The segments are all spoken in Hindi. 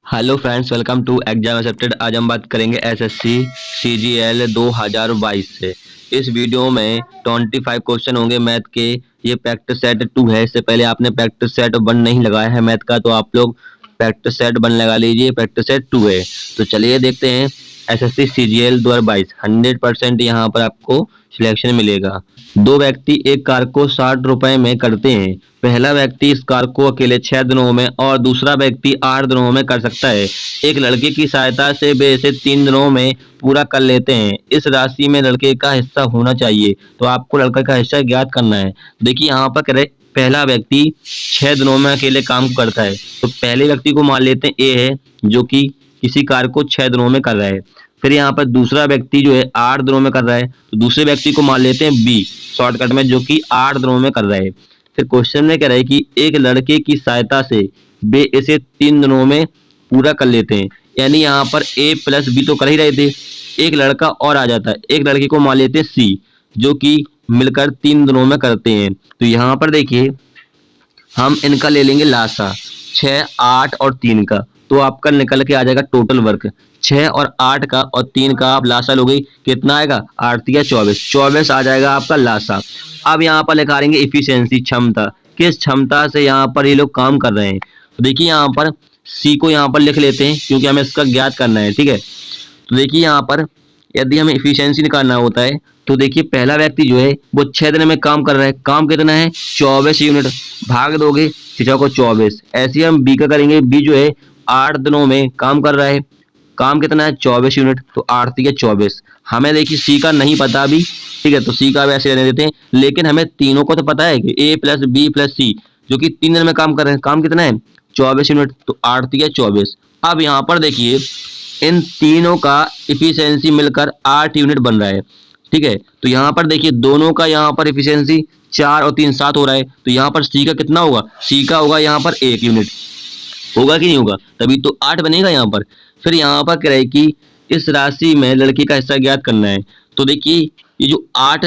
Hello friends, welcome to exam accepted. आज हम बात करेंगे एसएससी सीजीएल 2022 से। इस वीडियो में 25 क्वेश्चन होंगे मैथ के। ये प्रैक्टिस सेट 2 है। इससे पहले आपने प्रैक्टिस सेट 1 नहीं लगाया है मैथ का, तो आप लोग प्रैक्टिस सेट 1 लगा लीजिए। प्रैक्टिस सेट 2 है। तो चलिए देखते हैं एसएससी सीजीएल 2022। 100% यहाँ पर आपको सिलेक्शन मिलेगा। दो व्यक्ति एक कार को 60 रुपए में करते हैं। पहला व्यक्ति इस कार को अकेले 6 दिनों में और दूसरा व्यक्ति 8 दिनों में कर सकता है। एक लड़के की सहायता से वे इसे 3 दिनों में पूरा कर लेते हैं। इस राशि में लड़के का हिस्सा होना चाहिए, तो आपको लड़के का हिस्सा ज्ञात करना है। देखिए यहाँ पर करे पहला व्यक्ति 6 दिनों में अकेले काम करता है, तो पहले व्यक्ति को मान लेते हैं ए है, जो कि किसी कार को 6 दिनों में कर रहा है। फिर यहाँ पर दूसरा व्यक्ति जो है 8 दिनों में कर रहा है, तो दूसरे व्यक्ति को मान लेते हैं बी शॉर्टकट में, जो कि 8 दिनों में कर रहा है। फिर क्वेश्चन में कह रहा है कि एक लड़के की सहायता से वे इसे 3 दिनों में पूरा कर लेते हैं। यानी यहाँ पर ए प्लस बी तो कर ही रहे थे, एक लड़का और आ जाता है। एक लड़के को मान लेते हैं सी, जो कि मिलकर 3 दिनों में करते हैं। तो यहाँ पर देखिए हम इनका ले लेंगे लासा 6, 8 और 3 का, तो आपका निकल के आ जाएगा टोटल वर्क 6 और 8 का और 3 का। आप लासा लोगे कितना आएगा, 8 या 24 आ जाएगा आपका लासा। अब यहाँ पर लिखाएंगे इफिशियंसी, क्षमता, किस क्षमता से यहाँ पर ये लोग काम कर रहे हैं। तो देखिए यहाँ पर सी को यहाँ पर लिख लेते हैं, क्योंकि हमें इसका ज्ञात करना है। ठीक है, तो देखिए यहाँ पर यदि हमें इफिशियंसी निकालना होता है, तो देखिए पहला व्यक्ति जो है वो 6 दिन में काम कर रहा है। काम कितना है, 24 यूनिट। भाग दोगे 6 को 24। ऐसे हम बी का करेंगे। बी जो है 8 दिनों में काम कर रहा है। काम कितना है, 24 यूनिट, तो 8 या 24। हमें देखिए सी का नहीं पता अभी, ठीक है, तो सी का वैसे रहने देते हैं। लेकिन हमें तीनों को तो पता है कि ए प्लस बी प्लस सी, जो कि 3 दिन में काम कर रहे हैं। काम कितना है, 24 यूनिट, तो 8 या 24। अब यहाँ पर देखिए इन तीनों का इफिशियंसी मिलकर 8 यूनिट बन रहा है। ठीक है, तो यहाँ पर देखिए दोनों का यहाँ पर इफिशियंसी 4 और 3 7 हो रहा है। तो यहाँ पर सी का कितना होगा, सी का होगा यहाँ पर 1 यूनिट। होगा कि नहीं होगा, तभी तो 8 बनेगा यहाँ पर। फिर यहाँ पर कह रहे हैं कि इस राशि में लड़के का हिस्सा ज्ञात करना है। तो देखिए ये जो 8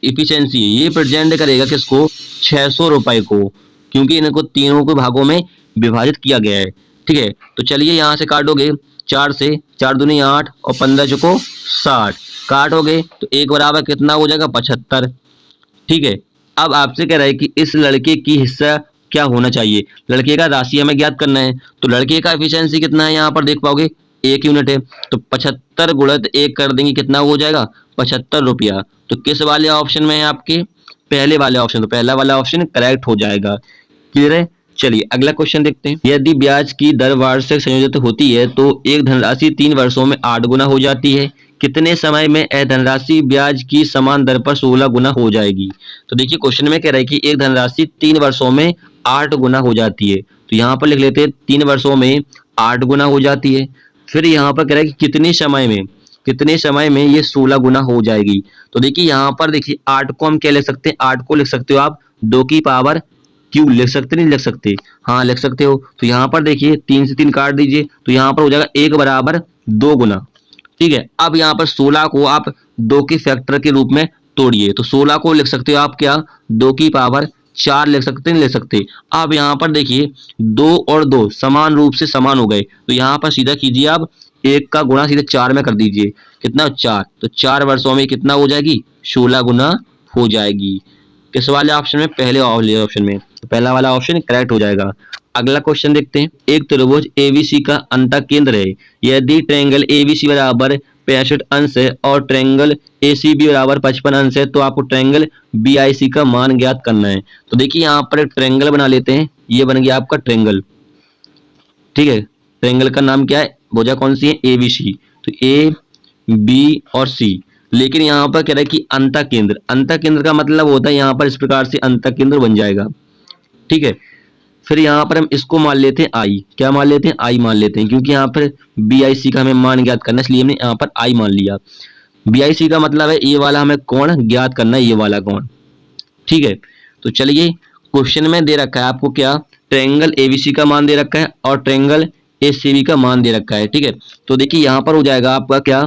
इफिशियंसी है, ये प्रेजेंट करेगा किसको, 600 रुपए को, क्योंकि इनको तीनों के भागों में विभाजित किया गया है। ठीक है, तो चलिए यहाँ से काटोगे 4 से, 4 दूनी 8 और 15 चुको 60, काटोगे तो एक बराबर कितना हो जाएगा, 75। ठीक है, अब आपसे कह रहा है कि इस लड़के की हिस्सा क्या होना चाहिए। लड़के का राशि हमें ज्ञात करना है। तो लड़के का एफिशिएंसी कितना है, यहाँ पर देख पाओगे 1 यूनिट है, तो 75 गुणित 1 कर देंगे, कितना हो जाएगा, 75 रुपया। तो किस वाले ऑप्शन में है, आपके पहले वाले ऑप्शन। तो पहला वाला ऑप्शन करेक्ट हो जाएगा। क्लियर है। चलिए अगला क्वेश्चन देखते हैं। यदि ब्याज की दर वार्षिक संयोजित होती है, तो एक धनराशि 3 वर्षों में 8 गुना हो जाती है। कितने समय में यह धनराशि ब्याज की समान दर पर 16 गुना हो जाएगी। तो देखिए क्वेश्चन में कह रहा है कि एक धनराशि 3 वर्षों में 8 गुना हो जाती है। तो यहाँ पर लिख लेते हैं 3 वर्षों में 8 गुना हो जाती है। फिर यहाँ पर कह रहा है कि कितने समय में ये 16 गुना हो जाएगी। तो देखिए यहाँ पर देखिए 8 को हम क्या लिख सकते हैं, 8 को लिख सकते हो आप 2 की पावर क्यू। लिख सकते नहीं लिख सकते, हाँ लिख सकते हो। तो यहाँ पर देखिए 3 से 3 काट दीजिए, तो यहाँ पर हो जाएगा 1 बराबर 2 गुना। ठीक है, अब यहाँ पर 16 को आप 2 के फैक्टर के रूप में तोड़िए, तो 16 को लिख सकते हो आप क्या, 2 की पावर 4 लिख सकते नहीं लिख सकते। अब यहाँ पर देखिए 2 और 2 समान रूप से समान हो गए, तो यहाँ पर सीधा कीजिए आप 1 का गुणा सीधे 4 में कर दीजिए, कितना 4, तो 4 वर्षों में कितना हो जाएगी, 16 गुना हो जाएगी। किस वाले ऑप्शन में, पहले वाले ऑप्शन में। तो पहला वाला ऑप्शन करेक्ट हो जाएगा। अगला क्वेश्चन देखते हैं। एक त्रिभुज एबीसी का अंतः केंद्र है। यदि ट्रायंगल एबीसी बराबर 65 अंश है और ट्रायंगल एसीबी बराबर 55 अंश है, तो आपको ट्रायंगल बीआईसी का मान ज्ञात करना है। तो देखिए यहाँ पर एक ट्रायंगल बना लेते हैं। ये बन गया आपका ट्रायंगल। ठीक है, ट्रायंगल का नाम क्या है, भुजा कौन सी है, एबीसी। तो ए बी और सी। लेकिन यहाँ पर कह रहा है कि अंतः केंद्र का मतलब होता है यहाँ पर इस प्रकार से अंतः केंद्र बन जाएगा। ठीक है, फिर यहाँ पर हम इसको मान लेते हैं आई। क्या मान लेते हैं, आई मान लेते हैं, क्योंकि यहाँ पर बी आई सी का हमें मान ज्ञात करना है, इसलिए हमने यहाँ पर आई मान लिया। बी आई सी का मतलब है ये वाला हमें कोण ज्ञात करना है, ये वाला कोण। ठीक है, तो चलिए क्वेश्चन में दे रखा है आपको क्या, ट्रायंगल एबीसी का मान दे रखा है और ट्रायंगल एसीबी का मान दे रखा है। ठीक है, तो देखिए यहाँ पर हो जाएगा आपका क्या,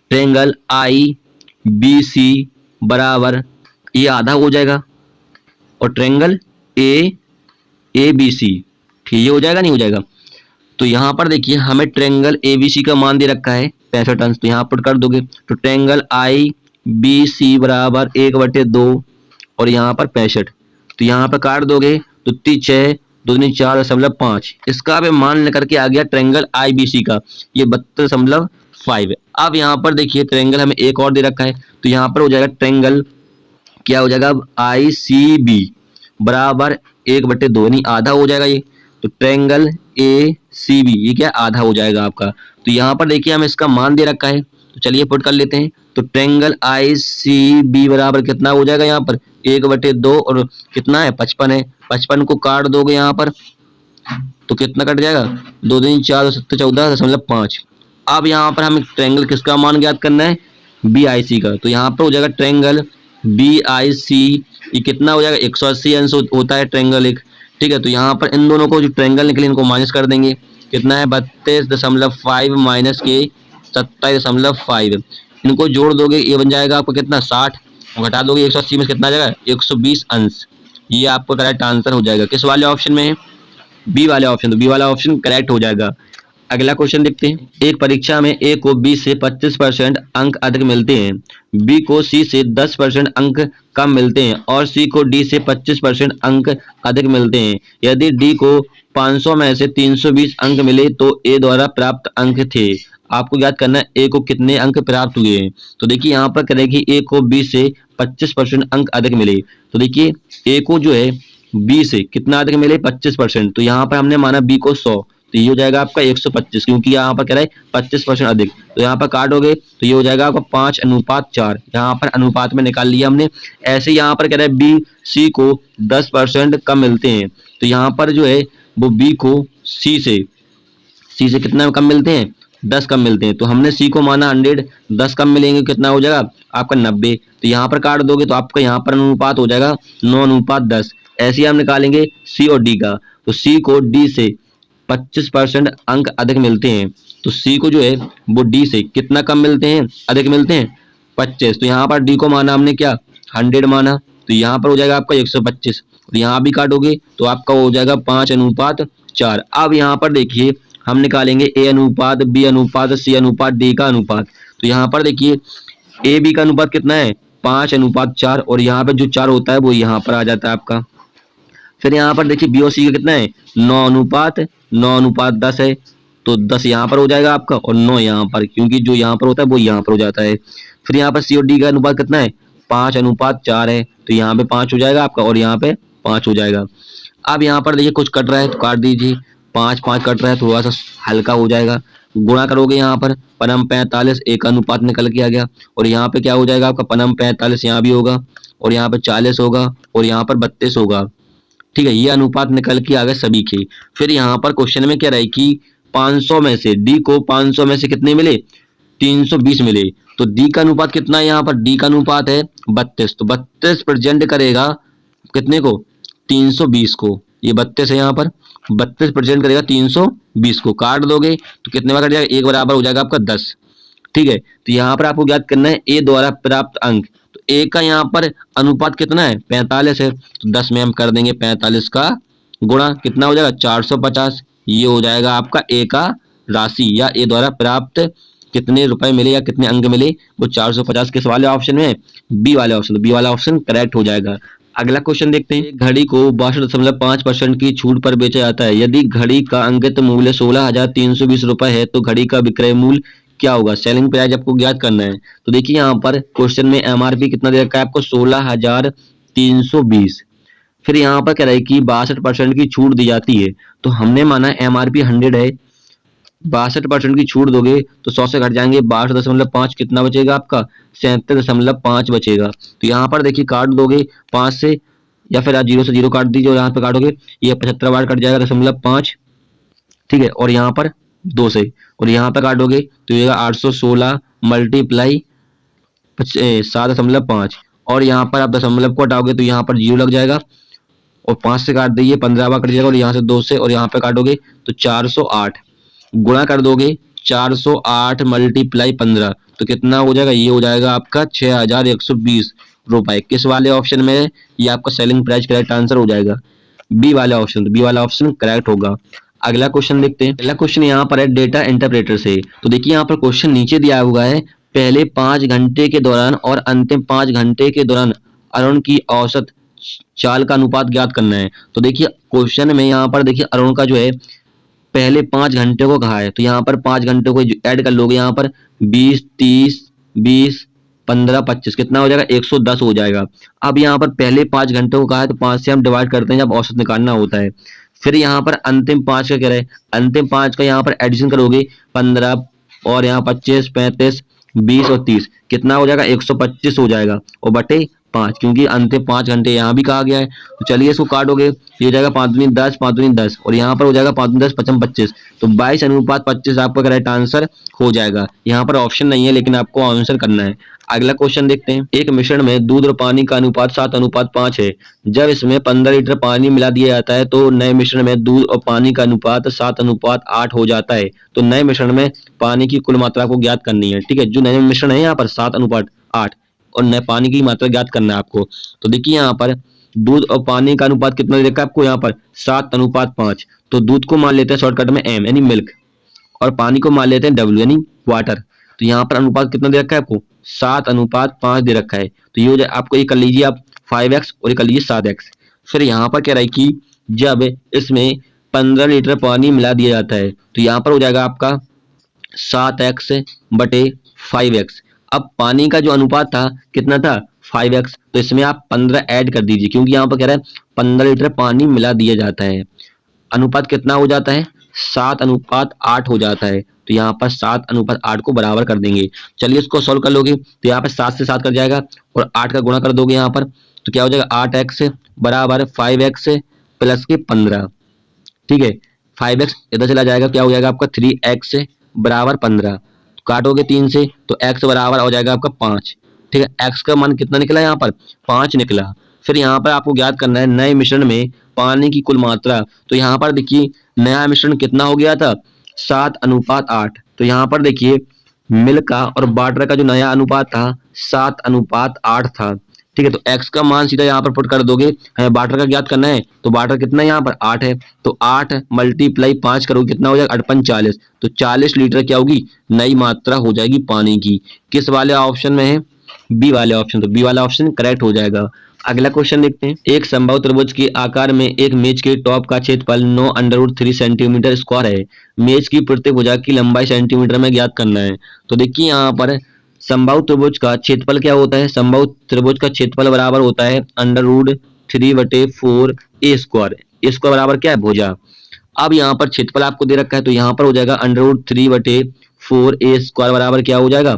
ट्रायंगल आई बी सी बराबर ये आधा हो जाएगा और ट्रायंगल ए बी सी, ठीक ये हो जाएगा नहीं हो जाएगा। तो यहाँ पर देखिए हमें ट्रायंगल ABC का मान दे रखा है 65 अंश, तो यहाँ पुट कर दोगे तो ट्रायंगल IBC बराबर 1/2 और यहाँ पर 65, तो यहाँ पर काट दोगे तो 6 2 4.5, इसका भी मान लेकर के आ गया ट्रायंगल IBC का ये 32.5। अब यहाँ पर देखिए ट्रायंगल हमें एक और दे रखा है, तो यहाँ पर हो जाएगा ट्रायंगल क्या हो जाएगा अब ICB बराबर 1/2 यानी आधा हो जाएगा ये, तो ट्रायंगल ACB ये क्या आधा हो जाएगा आपका। तो यहाँ पर देखिए हमें इसका मान दे रखा है, तो चलिए पुट कर लेते हैं। तो ट्रायंगल ICB बराबर कितना हो जाएगा यहाँ पर 1/2 और कितना है 55 है, 55 को काट दोगे यहाँ पर तो कितना कट जाएगा 2 3 4 7 14.5। अब यहाँ पर हमें ट्रायंगल किसका मान ज्ञात करना है BIC का, तो यहाँ पर हो जाएगा ट्रायंगल BIC ये कितना हो जाएगा 180 अंश होता है ट्रायंगल एक, ठीक है। तो यहाँ पर इन दोनों को जो ट्रायंगल निकले इनको माइनस कर देंगे, कितना है 32.5 माइनस के 27.5, इनको जोड़ दोगे ये बन जाएगा आपको कितना 60 और घटा दोगे 180 में कितना आ जाएगा 120 अंश। ये आपको करेक्ट आंसर हो जाएगा किस वाले ऑप्शन में है बी वाले ऑप्शन, तो बी वाला ऑप्शन करेक्ट हो जाएगा। अगला क्वेश्चन देखते हैं। एक परीक्षा में ए को बी से 25% अंक अधिक मिलते हैं, बी को सी से 10% अंक कम मिलते हैं और सी को डी से 25% अंक अधिक मिलते हैं। यदि डी को 500 में से 320 अंक मिले तो ए द्वारा प्राप्त अंक थे। आपको याद करना है ए को कितने अंक प्राप्त हुए हैं। तो देखिए यहाँ पर करेगी ए को बी से 25% अंक अधिक मिले, तो देखिए ए को जो है बी से कितना अधिक मिले 25%, तो यहाँ पर हमने माना बी को 100, तो ये हो जाएगा आपका 125 क्योंकि यहाँ पर कह रहा है 25% अधिक, तो यहाँ पर काटोगे तो ये हो जाएगा आपका 5:4, यहाँ पर अनुपात में निकाल लिया हमने। ऐसे यहाँ पर कह रहा है बी सी को 10% कम मिलते हैं, तो यहाँ पर जो है वो बी को सी से कितना कम मिलते हैं 10 कम मिलते हैं, तो हमने सी को माना 100, 10 कम मिलेंगे कितना हो जाएगा आपका 90, तो यहाँ पर काट दोगे तो आपका यहाँ पर अनुपात हो जाएगा 9:10। ऐसे ही हम निकालेंगे सी और डी का, तो सी को डी से 25% अंक अधिक मिलते हैं, तो सी को जो है वो डी से कितना कम मिलते हैं अधिक मिलते हैं 25, तो यहाँ पर डी को माना हमने क्या 100 माना, तो यहाँ पर हो जाएगा आपका 125, और यहाँ भी काटोगे तो आपका हो जाएगा 5:4। अब यहाँ पर देखिए हम निकालेंगे ए अनुपात बी अनुपात सी अनुपात डी का अनुपात, तो यहाँ पर देखिए ए बी का अनुपात कितना है 5:4 और यहाँ पर जो 4 होता है वो यहाँ पर आ जाता है आपका। फिर यहाँ पर देखिए बी और सी का कितना है 9:10 है, तो 10 यहाँ पर हो जाएगा आपका और 9 यहाँ पर, क्योंकि जो यहाँ पर होता है वो यहाँ पर हो जाता है। फिर यहाँ पर सी और डी का अनुपात कितना है 5:4 है, तो यहाँ पे 5 हो जाएगा आपका और यहाँ पे 5 हो जाएगा। अब यहाँ पर देखिए कुछ कट रहा है तो काट दीजिए, 5 5 कट रहा है थोड़ा सा हल्का हो जाएगा, गुणा करोगे यहाँ पर पनम 45 एक अनुपात निकल के आ गया, और यहाँ पे क्या हो जाएगा आपका पनम 45 यहाँ भी होगा और यहाँ पे 40 होगा और यहाँ पर 32 होगा, ठीक है। ये अनुपात निकल के आ गए सभी के। फिर यहाँ पर क्वेश्चन में क्या रहे कि 500 में से डी को 500 में से कितने मिले 320 मिले, तो डी का अनुपात कितना है यहाँ पर डी का अनुपात है 32, तो 32 प्रेजेंट करेगा कितने को 320 को, ये 32 है यहाँ पर 32 प्रेजेंट करेगा 320 को, काट दोगे तो कितने में कट जाएगा एक बराबर हो जाएगा आपका 10, ठीक है। तो यहाँ पर आपको ज्ञात करना है ए द्वारा प्राप्त अंक, तो ए का यहाँ पर अनुपात कितना है 45 है, तो 10 में हम कर देंगे 45 का गुणा कितना हो जाएगा 450, ये हो जाएगा आपका ए का राशि या ए द्वारा प्राप्त कितने रुपए मिले या कितने अंक मिले वो 450 किस वाले ऑप्शन में बी वाले ऑप्शन, तो बी वाला ऑप्शन करेक्ट हो जाएगा। अगला क्वेश्चन देखते हैं। घड़ी को 62.5% की छूट पर बेचा जाता है, यदि घड़ी का अंकित मूल्य 16,320 रुपए है तो घड़ी का विक्रय मूल्य क्या होगा, सेलिंग प्राइस आपको ज्ञात करना है। तो देखिए यहाँ पर क्वेश्चन में एमआरपी कितना दे रखा है आपको 16,320, फिर यहाँ पर कह रहा है कि 62% की छूट दी जाती है, तो हमने माना एमआरपी 100 है, 62% की छूट दोगे तो 100 से घट जाएंगे 62.5, कितना बचेगा आपका 37.5 बचेगा। तो यहाँ पर देखिए काट दोगे 5 से या फिर आप 0 से 0 काट दीजिए और यहाँ पे काटोगे ये 75 बार कट जाएगा 0.5, ठीक है, और यहाँ पर 2 से और यहाँ पे काटोगे तो ये 816 मल्टीप्लाई 7.5 और यहाँ पर आप दशमलव को हटाओगे तो यहाँ पर 0 लग जाएगा और 5 से काट दीजिए 15 बार कट जाएगा और यहाँ से 2 से और यहाँ पे काटोगे तो 408, गुणा कर दोगे 408 मल्टीप्लाई 15 तो कितना हो जाएगा, ये हो जाएगा आपका 6,120 रुपए। किस वाले ऑप्शन में ये आपका सेलिंग प्राइस करेक्ट आंसर हो जाएगा बी वाला ऑप्शन, तो बी वाला ऑप्शन करेक्ट होगा। अगला क्वेश्चन देखते हैं। पहला क्वेश्चन यहाँ पर है डेटा इंटरप्रेटर से। तो देखिए यहाँ पर क्वेश्चन नीचे दिया हुआ है, पहले 5 घंटे के दौरान और अंतिम 5 घंटे के दौरान अरुण की औसत चाल का अनुपात ज्ञात करना है। तो देखिए क्वेश्चन में यहाँ पर देखिए अरुण का जो है पहले 5 घंटे को कहा है, तो यहाँ पर 5 घंटे को ऐड कर लोगे, यहाँ पर 20 30 20 15 25 कितना हो जाएगा 110 हो जाएगा। अब यहाँ पर पहले 5 घंटे को कहा है तो 5 से हम डिवाइड करते हैं जब औसत निकालना होता है। फिर यहाँ पर अंतिम 5 का कह रहे हैं, अंतिम 5 का यहाँ पर एडिशन करोगे 15 और यहाँ 25 35 20 और 30 कितना हो जाएगा 125 हो जाएगा और बटे 5, क्योंकि अंतिम 5 घंटे यहाँ भी कहा गया है। तो चलिए इसको काटोगे, ये हो जाएगा 5 दूनी 10 5 दूनी 10 और यहाँ पर हो जाएगा 5 दूनी 10 55 25, तो 22 अनुपात 25 आपका करेक्ट आंसर हो जाएगा। यहाँ पर ऑप्शन नहीं है लेकिन आपको आंसर करना है। अगला क्वेश्चन देखते हैं। एक मिश्रण में दूध और पानी का अनुपात 7:5 है। जब इसमें 15 लीटर पानी मिला दिया जाता है तो नए मिश्रण में दूध और पानी का अनुपात 7:8 हो जाता है। तो नए मिश्रण में पानी की कुल मात्रा को ज्ञात करनी है। ठीक है, जो नए मिश्रण है यहाँ पर 7:8 और नए पानी की मात्रा ज्ञात करना है आपको। तो देखिए यहाँ पर दूध और पानी का अनुपात कितना दे रखा है आपको, यहाँ पर 7:5। तो दूध को मान लेते हैं शॉर्टकट में m यानी मिल्क, और पानी को मान लेते हैं w यानी वाटर। तो यहाँ पर अनुपात कितना दे रखा है आपको, 7:5 दे रखा है। तो ये हो जाए आपको, ये कर लीजिए आप 5x और ये कर लीजिए 7x। फिर यहाँ पर कह रहा है कि जब इसमें 15 लीटर पानी मिला दिया जाता है तो यहाँ पर हो जाएगा आपका 7x बटे 5x। अब पानी का जो अनुपात था कितना था 5x, तो इसमें आप 15 ऐड कर दीजिए, क्योंकि यहाँ पर कह रहा है 15 लीटर पानी मिला दिया जाता है। अनुपात कितना हो जाता है 7:8 हो जाता है। तो यहाँ पर 7:8 को बराबर कर देंगे। चलिए इसको सोल्व कर लोगे तो यहाँ पर 7 से 7 कर जाएगा और 8 का गुणा कर दोगे यहाँ पर, तो क्या हो जाएगा 8x बराबर 5x प्लस के 15। ठीक है, 5x इधर चला जाएगा, क्या हो जाएगा आपका 3x बराबर 15। काटोगे 3 से तो x बराबर हो जाएगा आपका 5। ठीक है, x का मान कितना निकला यहाँ पर 5 निकला। फिर यहाँ पर आपको ज्ञात करना है नए मिश्रण में पानी की कुल मात्रा। तो यहाँ पर देखिए नया मिश्रण कितना हो गया था 7:8। तो यहाँ पर देखिए मिल्क का और वाटर का जो नया अनुपात था 7:8 था। ठीक है, तो x का मान सीधा यहाँ पर पुट कर दोगे, हमें वाटर का ज्ञात करना है। तो वाटर कितना है यहाँ पर 8 है, तो 8 मल्टीप्लाई 5 करोगे कितना हो जाएगा 8 40। तो 40 लीटर क्या होगी नई मात्रा हो जाएगी पानी की। किस वाले ऑप्शन में है, बी वाले ऑप्शन। तो बी वाला ऑप्शन करेक्ट हो जाएगा। अगला क्वेश्चन देखते हैं। एक संभव त्रिभुज के आकार में एक मेज के टॉप का क्षेत्रफल 9√3 सेंटीमीटर स्क्वायर है। मेज की प्रत्येक भुजा की लंबाई सेंटीमीटर में ज्ञात करना है। तो देखिए यहाँ पर संभव त्रिभुज का क्षेत्रफल क्या होता है, संभव त्रिभुज का क्षेत्रफल बराबर होता है √3/4 ए स्क्वायर। ए स्क्वायर बराबर क्या है भुजा। अब यहाँ पर क्षेत्रफल आपको दे रखा है तो यहाँ पर हो जाएगा √3/4 ए स्क्वायर बराबर क्या हो जाएगा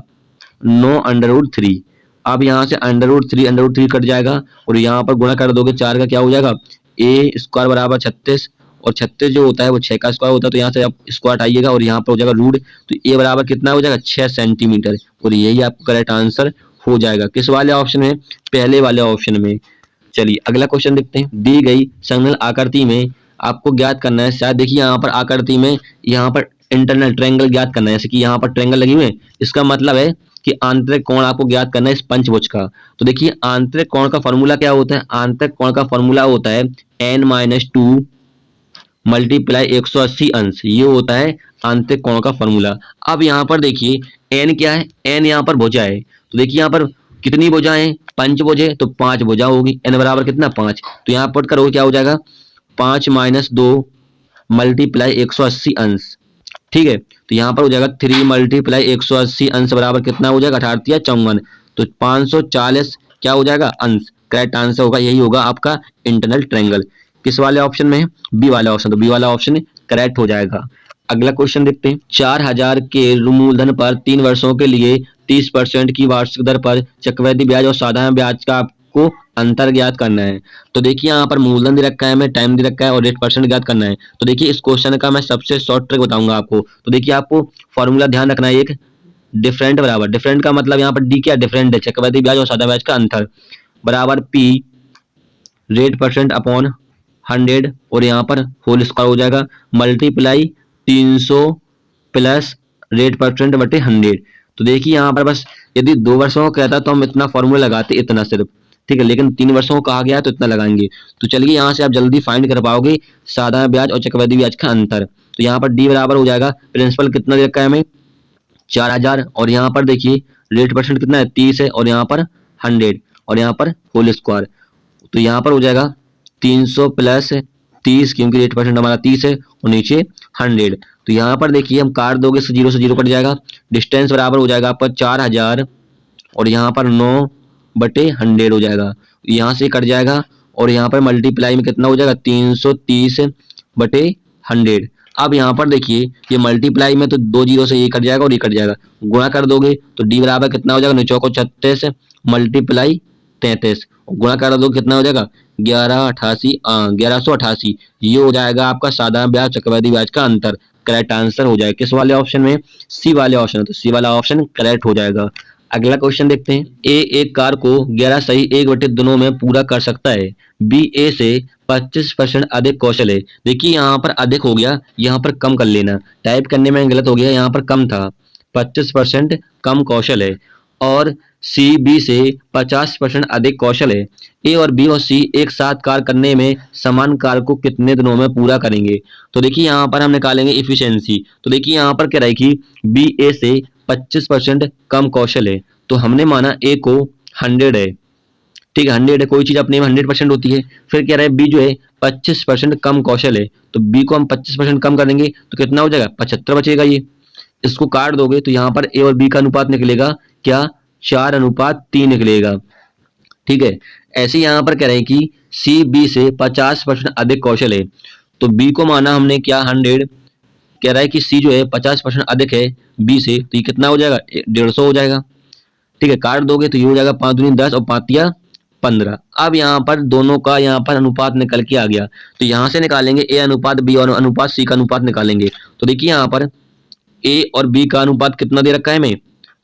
9√3। अब यहाँ से √3 कट जाएगा और यहाँ पर गुणा कर दोगे 4 का क्या हो जाएगा ए स्क्वायर बराबर 36, और 36 जो होता है वो 6 का स्क्वायर होता है। तो यहाँ से आप स्क्वायर हटाइएगा और यहाँ पर हो जाएगा रूट, तो ए बराबर कितना हो जाएगा 6 सेंटीमीटर, और यही आपको करेक्ट आंसर हो जाएगा। किस वाले ऑप्शन में, पहले वाले ऑप्शन में। चलिए अगला क्वेश्चन देखते हैं। दी गई संलग्न आकृति में आपको ज्ञात करना है, शायद देखिए यहाँ पर आकृति में यहाँ पर इंटरनल ट्रायंगल ज्ञात करना है, जैसे कि यहाँ पर ट्रायंगल लगी हुई है, इसका मतलब है कि आंतरिक कोण आपको ज्ञात करना है इस पंचभुज का। तो देखिए आंतरिक कोण का फॉर्मूला क्या होता है, आंतरिक कोण का फॉर्मूला होता है n-2 मल्टीप्लाई 180 अंश, ये होता है आंतरिक कोण का फॉर्मूला। अब यहाँ पर देखिए n क्या है, n यहाँ पर भुजा है। तो देखिए यहाँ पर कितनी भुजाएं, पंचभुज है तो 5 भुजा होगी, n बराबर कितना 5। तो यहाँ पुट करोगे क्या हो जाएगा 5 - 2 मल्टीप्लाई 180 अंश। ठीक है, तो यहाँ पर हो जाएगा 3 मल्टीप्लाई 180 अंश बराबर कितना हो जाएगा 18 या 54, तो 540 क्या हो जाएगा अंश। करेक्ट आंसर होगा, यही होगा आपका इंटरनल ट्रायंगल। किस वाले ऑप्शन में है, बी वाला ऑप्शन। तो बी वाला ऑप्शन करेक्ट हो जाएगा। अगला क्वेश्चन देखते हैं। 4000 के मूलधन पर 3 वर्षों के लिए 30% की वार्षिक दर पर चक्रवृद्धि ब्याज और साधारण ब्याज का आपको अंतर ज्ञात करना है। तो देखिए यहाँ पर मूलधन दे रखा है, हमें टाइम दे रखा है और रेट परसेंट ज्ञात करना है। तो देखिए इस क्वेश्चन का मैं सबसे शॉर्ट ट्रिक बताऊंगा आपको। तो देखिए आपको फॉर्मूला ध्यान रखना है, एक डिफरेंट बराबर, डिफरेंट का मतलब यहाँ पर डी क्या डिफरेंट है, चक्रवृद्धि ब्याज और साधारण ब्याज का अंतर, बराबर पी रेट परसेंट अपॉन 100 और यहाँ पर होल स्क्वायर हो जाएगा, मल्टीप्लाई 300 प्लस रेट परसेंट बटे 100। तो देखिए यहाँ पर बस यदि 2 वर्षों का कहता तो हम इतना फॉर्मूला लगाते, इतना सिर्फ, ठीक है, लेकिन 3 वर्षों को कहा गया है तो इतना लगाएंगे। तो चलिए यहाँ से आप जल्दी फाइंड कर पाओगे साधारण ब्याज और चक्रवृद्धि ब्याज का अंतर। तो यहाँ पर डी बराबर हो जाएगा, प्रिंसिपल कितना दे रखा है हमें 4000, और यहाँ पर देखिए रेट परसेंट कितना है 30 है, और यहाँ पर 100, और यहाँ पर होल स्क्वायर। तो यहाँ पर हो जाएगा 300 प्लस 30, क्योंकि रेट परसेंट हमारा 30 है, और नीचे 100। तो यहाँ पर देखिए हम काट दोगे से जीरो कट जाएगा, डिस्टेंस बराबर हो जाएगा आपका 4000, और यहाँ पर 9/100 हो जाएगा, यहाँ से कट जाएगा, और यहाँ पर मल्टीप्लाई में कितना हो जाएगा 330/100। अब यहाँ पर देखिए ये मल्टीप्लाई में तो 2 जीरो से ये कट जाएगा और ये कट जाएगा, गुणा कर दोगे तो डी बराबर कितना हो जाएगा 9 चौको 36 मल्टीप्लाई 33, गुणा कर दो कितना हो जाएगा 1188, ये हो जाएगा आपका साधारण ब्याज चक्रवृद्धि ब्याज का अंतर। करेक्ट आंसर हो जाएगा किस वाले ऑप्शन में, सी वाले ऑप्शन, तो सी वाला ऑप्शन करेक्ट हो जाएगा। अगला क्वेश्चन देखते हैं। ए एक कार को 11 सही 1/2 में पूरा कर सकता है, बी ए से 25% अधिक कौशल है। देखिए यहाँ पर अधिक हो गया, यहाँ पर कम कर लेना, टाइप करने में गलत हो गया, यहाँ पर कम था, 25% कम कौशल है, और सी बी से 50% अधिक कौशल है। ए और बी और सी एक साथ कार्य करने में समान कार्य को कितने दिनों में पूरा करेंगे। तो देखिए यहाँ पर हम निकालेंगे इफिशियंसी। तो देखिए यहाँ पर क्या रहेगी, बी ए से 25% कम कौशल है, तो हमने माना ए को 100 है, ठीक है 100 है, कोई चीज अपने में 100% होती है। फिर कह रहा है बी जो है 25% कम कौशल है, तो बी को हम 25% कम कर देंगे तो कितना हो जाएगा 75 बचेगा। ये इसको काट दोगे तो यहाँ पर ए और बी का अनुपात निकलेगा क्या 4:3 निकलेगा, ठीक है। ऐसे यहाँ पर कह रहे हैं कि सी बी से 50% अधिक कौशल है, तो बी को माना हमने क्या 100, कह रहा है कि सी जो है 50% अधिक है बी से, तो ये कितना हो जाएगा 150 हो जाएगा, ठीक है। काट दोगे तो ये हो जाएगा 5 दूनी 10 और 5 15। अब यहाँ पर दोनों का यहाँ पर अनुपात निकल के आ गया, तो यहाँ से निकालेंगे ए अनुपात बी और अनुपात सी का अनुपात निकालेंगे। तो देखिए यहाँ पर ए और बी का अनुपात कितना दे रखा है हमें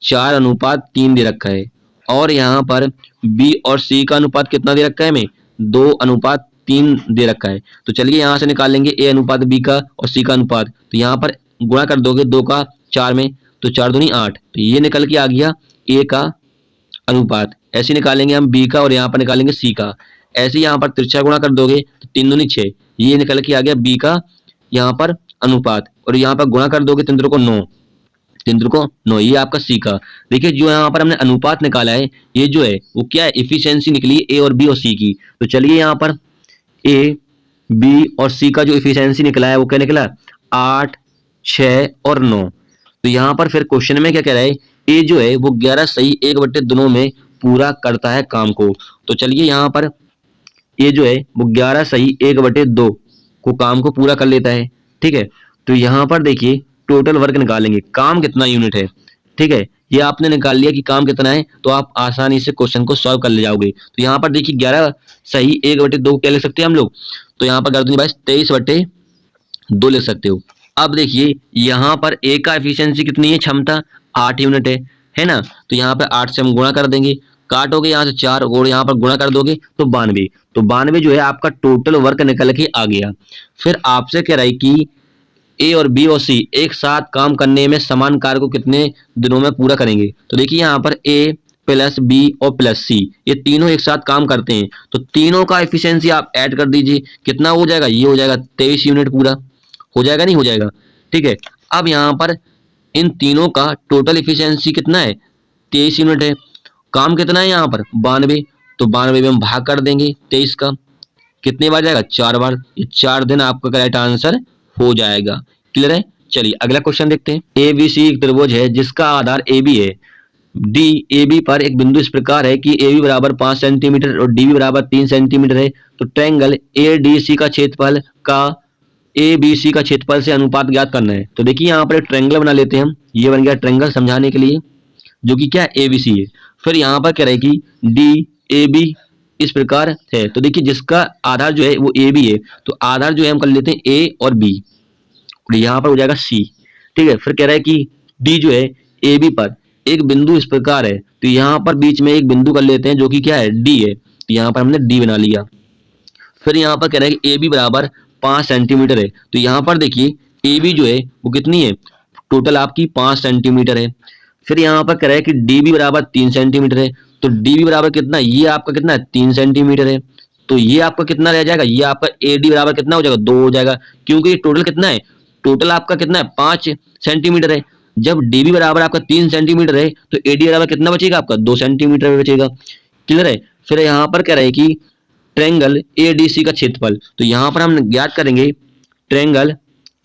4:3 दे रखा है, और यहाँ पर बी और सी का अनुपात कितना दे रखा है हमें 2:3 दे रखा है। तो चलिए यहाँ से निकालेंगे ए अनुपात बी का और सी का अनुपात। तो यहाँ पर गुणा कर दोगे 2 का 4 में, तो 4 दूनी 8, तो ये निकल के आ गया ए का अनुपात। ऐसे निकालेंगे हम बी का और यहाँ पर निकालेंगे सी का। ऐसे यहाँ पर तिरछा गुणा कर दोगे तो 3 दूनी 6, ये निकल के आ गया बी का यहाँ पर अनुपात, और यहाँ पर गुणा कर दोगे 3 को 9, 3 को 9, ये आपका सी का। देखिए जो यहाँ पर हमने अनुपात निकाला है ये जो है वो क्या है इफिशियंसी निकली ए और बी और सी की। तो चलिए यहाँ पर ए बी और सी का जो इफिशियंसी निकला है वो क्या निकला 8, 6 और 9। तो यहाँ पर फिर क्वेश्चन में क्या कह रहा है ए जो है वो 11 सही 1/2 में पूरा करता है काम को। तो चलिए यहाँ पर ए जो है वो 11 सही 1/2 को काम को पूरा कर लेता है, ठीक है। तो यहाँ पर देखिए टोटल वर्क निकालेंगे, काम कितना यूनिट है, ठीक है। ये आपने निकाल लिया कि काम कितना है, तो आप आसानी से क्वेश्चन को सॉल्व कर ले जाओगे। तो यहाँ पर देखिए 11 सही 1/2 क्या लिख सकते हैं हम लोग, तो यहाँ पर कर दूंगी भाई 23/2 लिख सकते हो। अब देखिए यहाँ पर ए का एफिशिएंसी कितनी है, क्षमता 8 यूनिट है ना। तो यहाँ पे 8 से हम गुणा कर देंगे, काटोगे यहाँ से 4 और यहाँ पर गुणा कर दोगे तो 92, तो 92 जो है आपका टोटल वर्क निकल के आ गया। फिर आपसे कह रहा है कि ए और बी और सी एक साथ काम करने में समान कार्य को कितने दिनों में पूरा करेंगे। तो देखिए यहाँ पर ए प्लस बी और प्लस सी ये तीनों एक साथ काम करते हैं, तो तीनों का एफिशिएंसी आप ऐड कर दीजिए, कितना हो जाएगा, ये हो जाएगा 23 यूनिट पूरा हो जाएगा, नहीं हो जाएगा, ठीक है। अब यहाँ पर इन तीनों का टोटल एफिशिएंसी कितना है 23 यूनिट है, काम कितना है यहाँ पर 92, तो 92 में हम भाग कर देंगे 23 का, कितने बार जाएगा 4 बार, ये 4 दिन आपका करेक्ट आंसर हो जाएगा। क्लियर है। चलिए अगला क्वेश्चन देखते हैं। ए बी सी एक त्रिभुज है जिसका आधार ए बी है, डी ए बी पर एक बिंदु इस प्रकार है कि ए बी बराबर 5 सेंटीमीटर और डी बी बराबर 3 सेंटीमीटर है, तो ट्रायंगल ए डी सी का क्षेत्रफल का ए बी सी का क्षेत्रफल से अनुपात ज्ञात करना है। तो देखिए यहाँ पर एक ट्रायंगल बना लेते हैं हम, ये बन गया ट्रायंगल समझाने के लिए, जो कि क्या ए बी सी है। फिर यहाँ पर कह रहे हैं कि डी ए बी इस प्रकार है, तो देखिए जिसका आधार जो है वो ए बी है, तो आधार जो है हम कर लेते हैं ए और बी, यहाँ पर हो जाएगा सी, ठीक है। फिर कह रहा है कि डी जो है ए बी पर एक बिंदु इस प्रकार है, तो यहाँ पर बीच में एक बिंदु कर लेते हैं जो कि क्या है डी है, तो यहाँ पर हमने डी बना लिया। फिर यहाँ पर कह रहा है कि ए बी बराबर 5 सेंटीमीटर है, तो यहाँ पर देखिए ए बी जो है वो कितनी है टोटल आपकी 5 सेंटीमीटर है। फिर यहाँ पर कह रहा है कि डी बी बराबर 3 सेंटीमीटर है, तो डी बी बराबर कितना, ये आपका कितना है 3 सेंटीमीटर है, तो ये आपका कितना रह जाएगा, ये आपका ए डी बराबर कितना हो जाएगा 2 हो जाएगा, क्योंकि ये टोटल कितना है, टोटल आपका कितना है 5 सेंटीमीटर है। जब डी बी बराबर आपका 3 सेंटीमीटर है तो ए डी बराबर कितना बचेगा आपका 2 सेंटीमीटर बचेगा। क्लियर है। फिर यहाँ पर कह रहे हैं कि ट्रायंगल ए डी सी का क्षेत्रफल, तो यहाँ पर हम ज्ञात करेंगे ट्रायंगल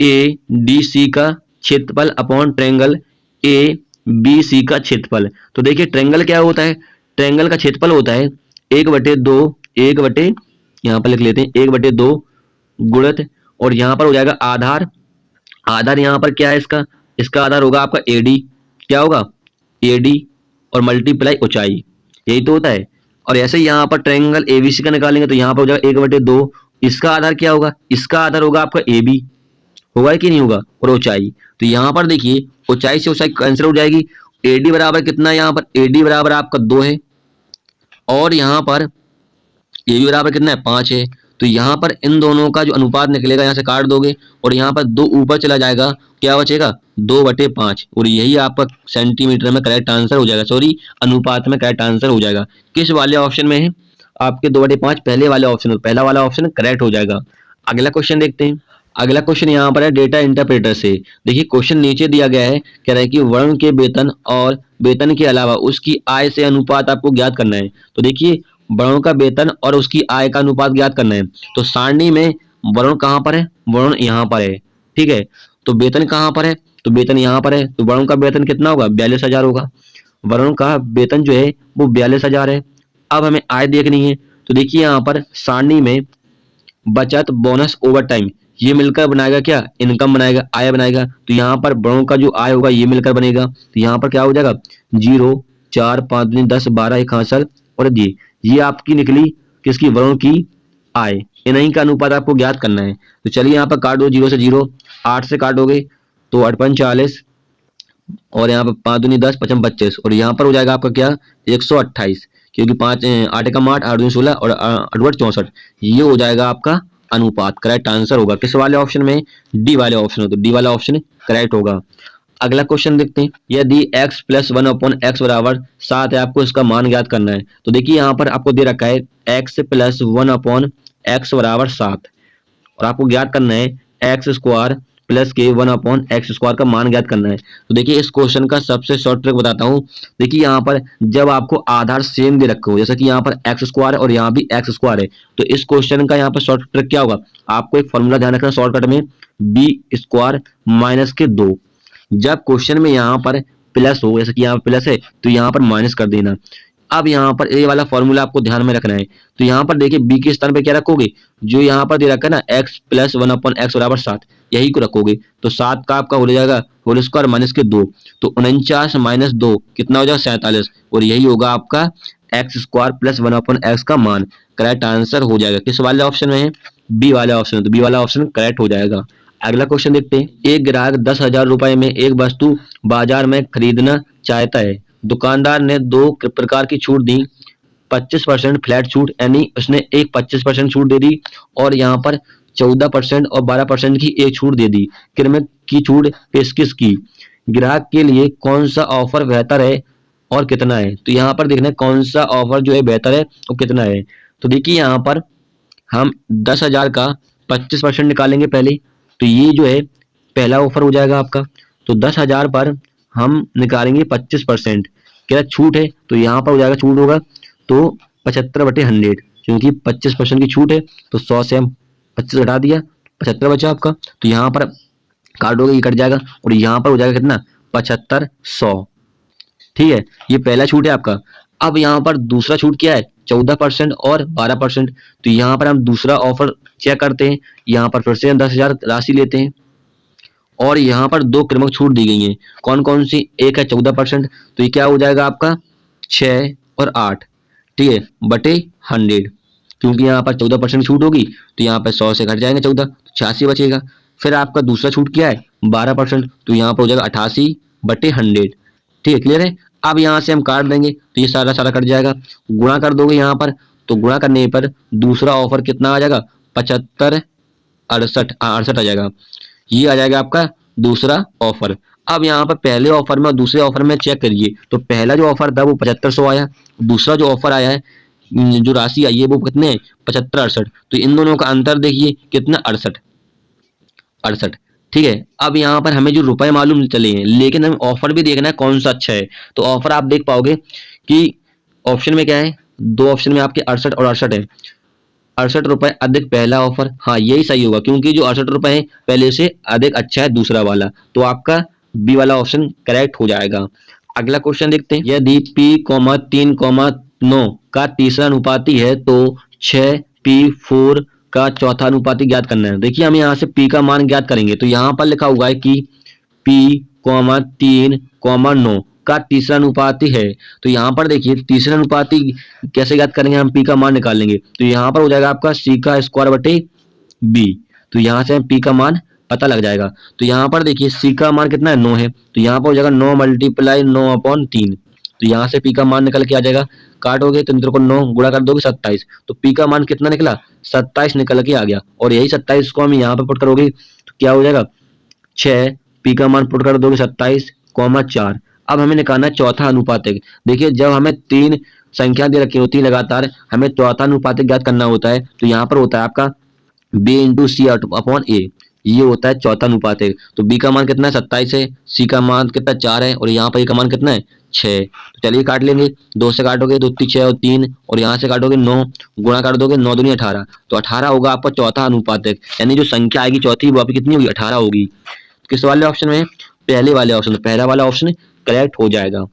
ए डी सी का क्षेत्रफल upon triangle A B C का क्षेत्रफल। तो देखिए ट्रायंगल क्या होता है, ट्रायंगल का क्षेत्रफल होता है 1/2, 1/, यहाँ पर लिख लेते हैं 1/2 गुणित, और यहाँ पर हो जाएगा आधार, आधार यहाँ पर क्या है इसका, इसका आधार होगा आपका एडी, क्या होगा एडी, और मल्टीप्लाई ऊंचाई, यही तो होता है। और ऐसे ही यहाँ पर ट्रायंगल एबीसी का निकालेंगे तो यहाँ पर हो जाएगा 1/2, इसका आधार क्या होगा, इसका आधार होगा आपका ए बी, होगा कि नहीं होगा, और ऊंचाई, तो यहाँ पर देखिए ऊंचाई से ऊंचाई कैंसिल हो जाएगी, एडी बराबर कितना है, यहाँ पर एडी बराबर आपका 2 है, और यहाँ पर ए बी बराबर कितना है 5 है, तो यहाँ पर इन दोनों का जो अनुपात निकलेगा यहाँ से काट दोगे और यहाँ पर 2 ऊपर चला जाएगा, क्या बचेगा 2/5, और यही आपका सेंटीमीटर में करेक्ट आंसर हो जाएगा, सॉरी अनुपात में करेक्ट आंसर हो जाएगा। किस वाले ऑप्शन में है आपके 2/5, पहले वाले ऑप्शन, पहला वाला ऑप्शन करेक्ट हो जाएगा। अगला क्वेश्चन देखते हैं। अगला क्वेश्चन यहाँ पर है डेटा इंटरप्रेटर से। देखिए क्वेश्चन नीचे दिया गया है, कह रहा है कि वर्ण के वेतन और वेतन के अलावा उसकी आय से अनुपात आपको ज्ञात करना है। तो देखिए वर्णों का वेतन और उसकी आय का अनुपात ज्ञात करना है, तो सारणी में वर्ण कहाँ पर है, वर्ण यहाँ पर है, ठीक है, तो वेतन कहाँ पर है, तो वेतन यहाँ पर है, तो वर्णों का वेतन कितना होगा 42,000 होगा, वर्णों का वेतन जो है वो 42,000 है। अब हमें आय देखनी है, तो देखिए यहाँ पर सारणी में बचत, बोनस, ओवर टाइम, ये मिलकर बनाएगा क्या, इनकम बनाएगा, आय बनाएगा, तो यहाँ पर वर्णों का जो आय होगा ये मिलकर बनेगा, तो यहाँ पर क्या हो जाएगा 0, 4, 5, 10, 12, 1 हासिल, और ये आपकी निकली किसकी, वरुण की आय, इन्हीं का अनुपात आपको ज्ञात करना है। तो चलिए यहाँ पर काट दो, 0 से 0, 8 से काटोगे तो 8×5 40, और यहाँ पर 5×2 10, 5×5 25, और यहाँ पर हो जाएगा आपका क्या 128, क्योंकि 5 8 एकम 8, 8×2 16, और 8×8 64, ये हो जाएगा आपका अनुपात। करेक्ट आंसर होगा किस वाले ऑप्शन में, डी वाले ऑप्शन, तो डी वाला ऑप्शन करेक्ट होगा। अगला क्वेश्चन देखते हैं, यदि x + 1/x बराबर 7 है, आपको इसका मान ज्ञात करना है। तो देखिए यहाँ पर आपको दे रखा है x + 1/x बराबर 7, और आपको ज्ञात करना है x² + के 1/x² का मान ज्ञात करना है। तो देखिए इस क्वेश्चन का सबसे शॉर्ट ट्रिक बताता हूँ। देखिए यहाँ पर जब आपको आधार सेम दे रखे हो, जैसे कि यहाँ पर x² और यहाँ भी x² है, तो इस क्वेश्चन का यहाँ पर शॉर्ट ट्रिक क्या होगा, आपको एक फॉर्मूला ध्यान रखना शॉर्टकट में, b² - के 2, जब क्वेश्चन में यहाँ पर प्लस हो, जैसे कि यहाँ पर प्लस है तो यहाँ पर माइनस कर देना। अब यहाँ पर ये वाला फॉर्मूला आपको ध्यान में रखना है, तो यहाँ पर देखिए b के स्थान पे क्या रखोगे, जो यहाँ पर दे रखा है ना x + 1/x बराबर 7, यही को रखोगे, तो 7 का आपका हो जाएगा होल स्क्वायर माइनस के 2, तो 49 - 2 कितना हो जाएगा 47, और यही होगा आपका x² + 1/x का मान। करेक्ट आंसर हो जाएगा किस वाले ऑप्शन में है, बी वाले ऑप्शन, तो बी वाला ऑप्शन करेक्ट हो जाएगा। अगला क्वेश्चन देखते हैं, एक ग्राहक 10,000 रुपए में एक वस्तु बाजार में खरीदना चाहता है, दुकानदार ने 2 प्रकार की छूट दी, 25% फ्लैट छूट, यानी उसने एक 25% छूट दे दी, और यहाँ पर 14% और 12% की एक छूट दे दी, क्रमिक की छूट पेशकश की, ग्राहक के लिए कौन सा ऑफर बेहतर है और कितना है। तो यहाँ पर देखना है कौन सा ऑफर जो है बेहतर है और कितना है। तो देखिए यहाँ पर हम 10,000 का 25% निकालेंगे पहले, तो ये जो है पहला ऑफर हो जाएगा आपका, तो 10,000 पर हम निकालेंगे 25%, क्या छूट है, तो यहाँ पर हो जाएगा छूट होगा तो 75/100, क्योंकि 25% की छूट है तो 100 से हम 25 घटा दिया, 75 बचा आपका, तो यहाँ पर काटोगे ये कट जाएगा, और यहाँ पर हो जाएगा कितना 7500, ठीक है, ये पहला छूट है आपका। अब यहाँ पर दूसरा छूट क्या है 14% और 12%, तो यहाँ पर हम दूसरा ऑफर चेक करते हैं, यहाँ पर फिर से हम 10,000 राशि लेते हैं, और यहाँ पर 2 क्रमिक छूट दी गई हैं, कौन कौन सी, एक है 14%, तो ये क्या हो जाएगा आपका 6 और 8, ठीक है, बटे 100, क्योंकि यहाँ पर 14% छूट होगी तो यहाँ पर 100 से घट जाएंगे 14, तो 86 बचेगा। फिर आपका दूसरा छूट क्या है 12%, तो यहाँ पर हो जाएगा 88/100, ठीक है, क्लियर है। अब यहाँ से हम काट देंगे तो ये सारा सारा कट जाएगा, गुणा कर दोगे यहाँ पर, तो गुणा करने पर दूसरा ऑफर कितना आ जाएगा 75 68 आ जाएगा, ये आ जाएगा आपका दूसरा ऑफर। अब यहाँ पर पहले ऑफर में और दूसरे ऑफर में चेक करिए, तो पहला जो ऑफर था वो 7500 आया, दूसरा जो ऑफर आया है जो राशि आई है वो कितने 7568, तो इन दोनों का अंतर देखिए कितना 68। ठीक है, अब यहाँ पर हमें जो रुपए मालूम चले हैं, लेकिन हमें ऑफर भी देखना है कौन सा अच्छा है। तो ऑफर आप देख पाओगे कि ऑप्शन में क्या है, दो ऑप्शन में आपके 68 और 68 है। 68 रुपए अधिक पहला ऑफर, हाँ यही सही होगा क्योंकि जो 68 रुपए है पहले से अधिक अच्छा है दूसरा वाला, तो आपका बी वाला ऑप्शन करेक्ट हो जाएगा। अगला क्वेश्चन देखते हैं, यदि P, 3, 9 का तीसरा अनुपाती है तो 6P4 का चौथा अनुपाती ज्ञात करना है। देखिए हम यहाँ से P का मान ज्ञात करेंगे, तो यहाँ पर लिखा हुआ है कि P, 3, 9 का तीसरा अनुपाती है, तो यहाँ पर देखिए तीसरा अनुपाती कैसे ज्ञात करेंगे, हम P का मान निकालेंगे, तो यहाँ पर हो जाएगा आपका C का स्क्वायर बटे B, तो यहाँ से हम P का मान पता लग जाएगा। तो यहाँ पर देखिए C का मान कितना है 9 है, तो यहाँ पर हो जाएगा 9 मल्टीप्लाई 9/3, तो यहाँ से P का मान निकल के आ जाएगा, काटोगे तो इधर को 9 गुणा कर दोगे 27, तो P का मान कितना निकला 27 निकल के आ गया, और यही 27 को हम यहाँ पे पुट करोगे तो क्या हो जाएगा 6, P का मान पुट कर दोगे 27,4। अब हमें निकालना है चौथा अनुपातिक। देखिए जब हमें तीन संख्या दे रखी होती है लगातार, हमें चौथा अनुपातिक ज्ञात करना होता है, तो यहाँ पर होता है आपका B इंटू सी अपॉन ए, ये होता है चौथा अनुपातिक। तो B का मान कितना है 27 है, C का मान कितना 4 है, और यहाँ पर A का मान कितना है 6। तो चलिए काट लेंगे, 2 से काटोगे 2 3 6 और 3, और यहाँ से काटोगे 9, गुणा कर दोगे 9 दूनी 18, तो 18 होगा आपका चौथा अनुपातिक, यानी जो संख्या आएगी चौथी वो आपकी कितनी होगी 18 होगी। किस वाले ऑप्शन में, पहले वाले ऑप्शन, पहला वाला ऑप्शन करेक्ट हो जाएगा।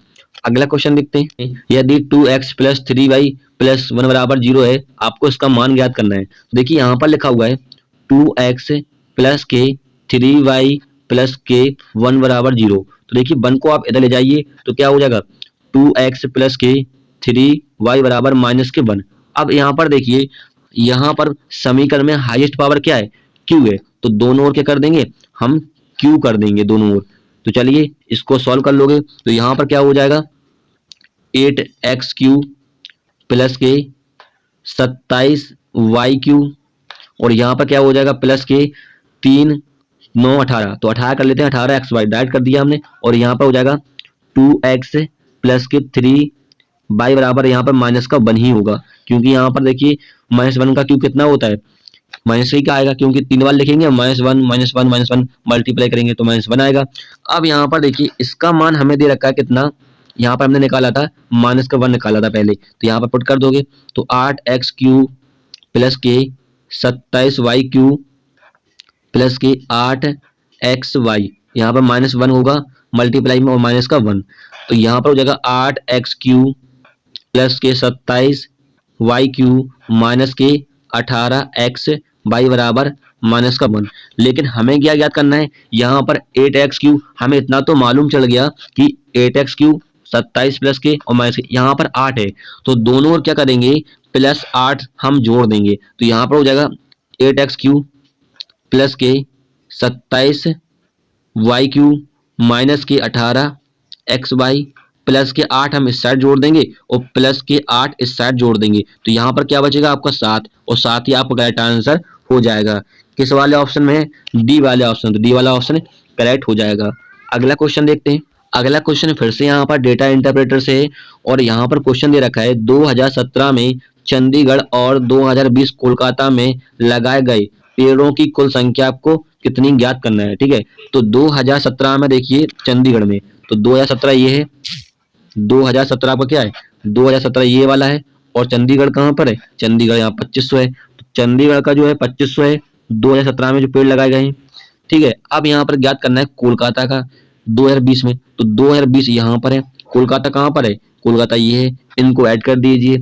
अगला क्वेश्चन देखते हैं, यदि 2x प्लस 3y प्लस 1 बराबर 0 है, आपको इसका मान ज्ञात करना है। तो देखिए यहाँ पर लिखा हुआ है 2x प्लस के 3y प्लस के 1 बराबर 0, तो देखिए 1 को आप इधर ले जाइए तो क्या हो जाएगा 2x प्लस के 3y बराबर माइनस के 1। अब यहाँ पर देखिए, यहाँ पर समीकरण में हाईएस्ट पावर क्या है q है, तो दोनों ओर क्या कर देंगे हम q कर देंगे दोनों ओर। तो चलिए इसको सॉल्व कर लोगे तो यहाँ पर क्या हो जाएगा 8x³ प्लस के 27y³ और यहाँ पर क्या हो जाएगा प्लस के 3 9 18, तो 18 कर लेते हैं, 18xy डायरेक्ट कर दिया हमने, और यहाँ पर हो जाएगा 2x प्लस के 3y बराबर यहाँ पर माइनस का 1 ही होगा, क्योंकि यहाँ पर देखिए -1 का क्यूब कितना होता है माइनस ही का आएगा, क्योंकि 3 बार लिखेंगे -1 मल्टीप्लाई करेंगे तो -1 आएगा। अब यहाँ पर देखिए इसका मान हमें दे रखा है कितना, यहाँ पर हमने निकाला था -1 निकाला था पहले, तो यहाँ पर पुट कर दोगे तो 8x³ प्लस के 27y³ प्लस के 8xy, यहाँ पर -1 होगा मल्टीप्लाई में और माइनस का 1, तो यहाँ पर हो जाएगा 8x³ प्लस के 27y³ माइनस के 18xy बराबर माइनस का 1। लेकिन हमें क्या ज्ञात करना है, यहाँ पर 8x³ हमें इतना तो मालूम चल गया कि 8x³ 27 प्लस के और माइनस के, यहाँ पर 8 है, तो दोनों ओर क्या करेंगे +8 हम जोड़ देंगे, तो यहाँ पर हो जाएगा 8x³ प्लस के 27y³ माइनस के 18xy प्लस के 8 हम इस साइड जोड़ देंगे और प्लस के 8 इस साइड जोड़ देंगे, तो यहाँ पर क्या बचेगा आपका 7, और 7 ही आपका करेक्ट आंसर हो जाएगा। किस वाले ऑप्शन में है, डी वाले ऑप्शन, तो डी वाला ऑप्शन करेक्ट हो जाएगा। अगला क्वेश्चन देखते हैं। अगला क्वेश्चन फिर से यहाँ पर डेटा इंटरप्रेटर से है, और यहाँ पर क्वेश्चन दे रखा है 2017 में चंडीगढ़ और 2020 कोलकाता में लगाए गए पेड़ों की कुल संख्या आपको कितनी ज्ञात करना है। ठीक है, तो 2017 में देखिए चंडीगढ़ में, तो 2017 ये है, 2017 आपका क्या है 2017 ये वाला है, और चंडीगढ़ कहाँ पर है, चंडीगढ़ यहाँ 2500 है, तो चंडीगढ़ का जो है 2500 है 2017 में जो पेड़ लगाए गए हैं। ठीक है, अब यहाँ पर ज्ञात करना है कोलकाता का 2020 में, तो 2020 यहाँ पर है, कोलकाता कहाँ पर है, कोलकाता ये है, इनको ऐड कर दीजिए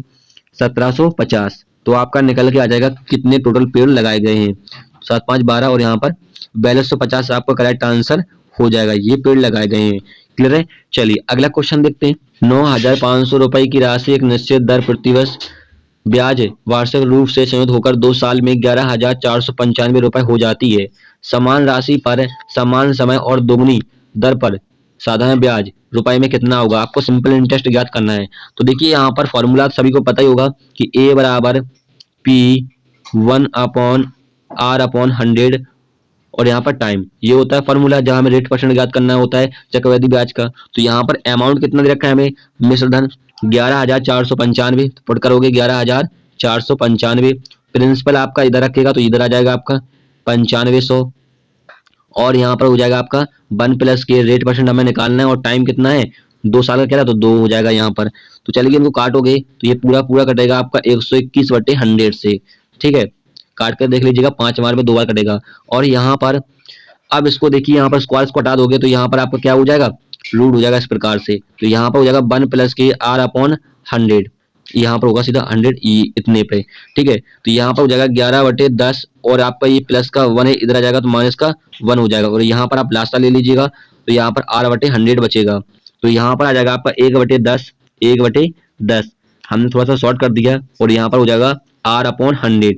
1750, तो आपका निकल के आ जाएगा कितने टोटल पेड़ लगाए गए हैं, 7 5 12 और यहाँ पर 4250 आपका करेक्ट आंसर हो जाएगा, ये पेड़ लगाए गए हैं। क्लियर है। चलिए अगला क्वेश्चन देखते हैं। 9500 रुपए की राशि एक निश्चित दर प्रतिवर्ष ब्याज वार्षिक रूप से संयुक्त होकर 2 साल में 11,495 रुपए हो जाती है। समान राशि पर समान समय और दोगुनी दर पर साधारण ब्याज रुपए में कितना होगा, आपको सिंपल इंटरेस्ट ज्ञात करना है। तो देखिए यहाँ पर फॉर्मूला सभी को पता ही होगा कि A बराबर P 1/R/100 और यहाँ पर टाइम, ये होता है फॉर्मूला जहाँ हमें रेट परसेंट ज्ञात करना होता है चक्रवृद्धि ब्याज का। तो यहाँ पर अमाउंट कितना दे रखा है हमें, मिश्र धन 11,495, पुट करोगे 11,495। प्रिंसिपल आपका इधर रखेगा तो इधर आ जाएगा आपका 9500, और यहाँ पर हो जाएगा आपका 1 + के रेट परसेंट हमें निकालना है, और टाइम कितना है 2 साल का कह रहा तो 2 हो जाएगा यहाँ पर। तो चलिए इनको काटोगे तो ये पूरा पूरा कटेगा आपका 121/100 से, ठीक है। काट कर देख लीजिएगा, 5 बार में 2 बार कटेगा। और यहाँ पर अब इसको देखिए, यहाँ पर स्क्वायर को हटा दोगे तो यहाँ पर आपका क्या हो जाएगा, रूट हो जाएगा इस प्रकार से। तो यहाँ पर हो जाएगा 1 + के r/100, यहाँ पर होगा सीधा 100 इतने पे, ठीक है। तो यहाँ पर हो जाएगा 11/10, और आपका ये प्लस का 1 है, इधर आ जाएगा तो माइनस का 1 हो जाएगा, और यहाँ पर आप लास्ट ले लीजिएगा तो यहाँ पर r/100 बचेगा। तो यहाँ पर आ जाएगा आपका 1/10, 1/10 हमने थोड़ा सा शॉर्ट कर दिया, और यहाँ पर हो जाएगा r/100।